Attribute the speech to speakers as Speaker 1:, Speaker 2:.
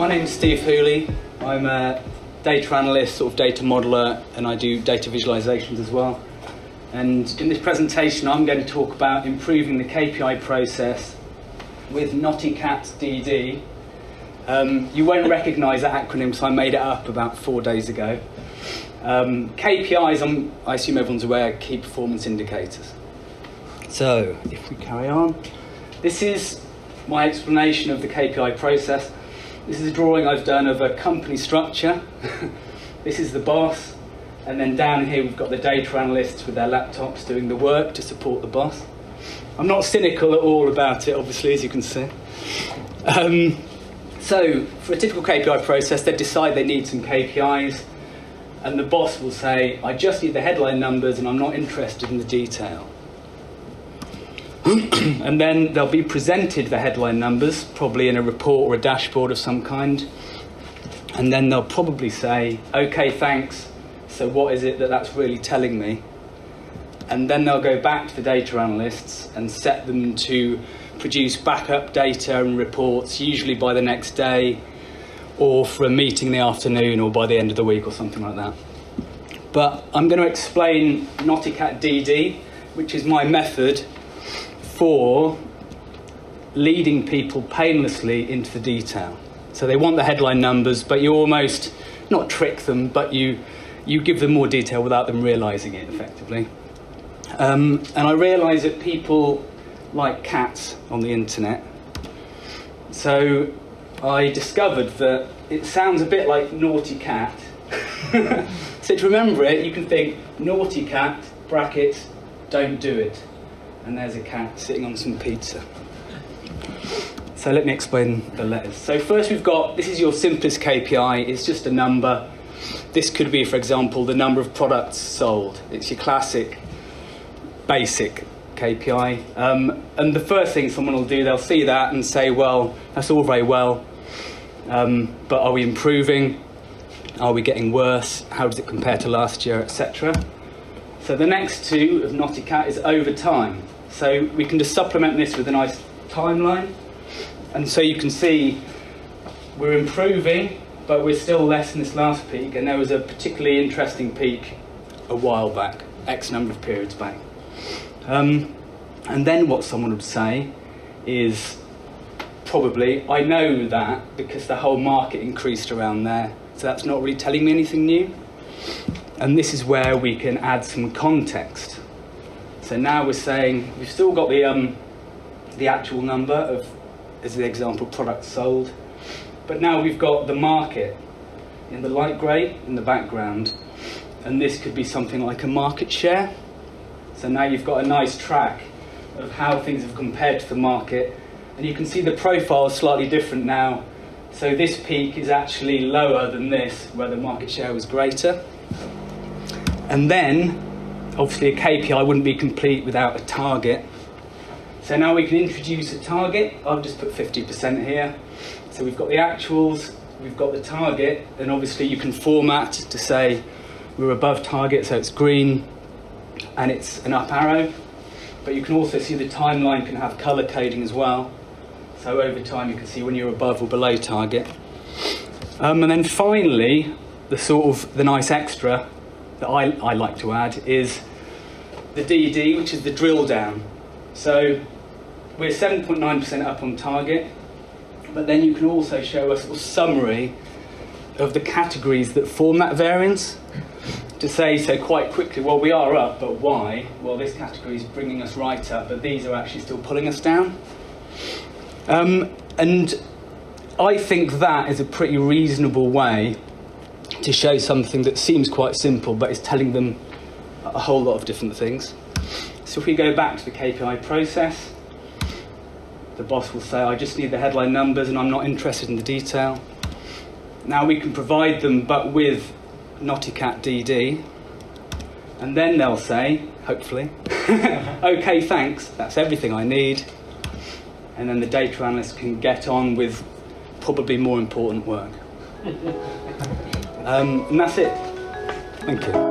Speaker 1: My name's Steve Hooley. I'm a data analyst, sort of data modeler, and I do data visualizations as well. And in this presentation, I'm going to talk about improving the KPI process with N.O.T.I.C.A.T DD. You won't recognise that acronym, so I made it up about 4 days ago. KPIs, I assume everyone's aware, key performance indicators. So, if we carry on, this is my explanation of the KPI process. This is a drawing I've done of a company structure. This is the boss, and then down here we've got the data analysts with their laptops doing the work to support the boss. I'm not cynical at all about it, obviously, as you can see. So, for a typical KPI process, they decide they need some KPIs, and the boss will say, I just need the headline numbers and I'm not interested in the detail. And then they'll be presented the headline numbers, probably in a report or a dashboard of some kind. And then they'll probably say, OK, thanks. So what is it that's really telling me? And then they'll go back to the data analysts and set them to produce backup data and reports, usually by the next day, or for a meeting in the afternoon, or by the end of the week, or something like that. But I'm going to explain N.O.T.I.C.A.T DD, which is my method for leading people painlessly into the detail. So they want the headline numbers, but you almost, not trick them, but you give them more detail without them realising it, effectively. And I realise that people like cats on the internet. So I discovered that it sounds a bit like Naughty Cat. So to remember it, you can think Naughty Cat, brackets, don't do it. And there's a cat sitting on some pizza. So let me explain the letters. So first we've got, this is your simplest KPI, it's just a number. This could be, for example, the number of products sold. It's your classic, basic KPI. And the first thing someone will do, they'll see that and say, well, that's all very well, but are we improving? Are we getting worse? How does it compare to last year, etc.? So the next two of N.O.T.I.C.A.T is over time. So we can just supplement this with a nice timeline. And so you can see we're improving, but we're still less than this last peak. And there was a particularly interesting peak a while back, X number of periods back. And then what someone would say is probably, I know that because the whole market increased around there. So that's not really telling me anything new. And this is where we can add some context. So now we're saying we've still got the actual number of, as the example, products sold. But now we've got the market in the light grey in the background. And this could be something like a market share. So now you've got a nice track of how things have compared to the market. And you can see the profile is slightly different now. So this peak is actually lower than this, where the market share was greater. And then, obviously a KPI wouldn't be complete without a target. So now we can introduce a target. I've just put 50% here. So we've got the actuals, we've got the target, and obviously you can format to say we're above target, so it's green, and it's an up arrow. But you can also see the timeline can have colour coding as well. So over time you can see when you're above or below target. And then finally, the nice extra that I like to add is the DD, which is the drill down. So we're 7.9% up on target, but then you can also show us a summary of the categories that form that variance. To say so quite quickly, well, we are up, but why? Well, this category is bringing us right up, but these are actually still pulling us down. And I think that is a pretty reasonable way to show something that seems quite simple, but is telling them a whole lot of different things. So if we go back to the KPI process, the boss will say, I just need the headline numbers and I'm not interested in the detail. Now we can provide them, but with N.O.T.I.C.A.T DD, and then they'll say, hopefully, OK, thanks, that's everything I need. And then the data analyst can get on with probably more important work. And that's it. Thank you.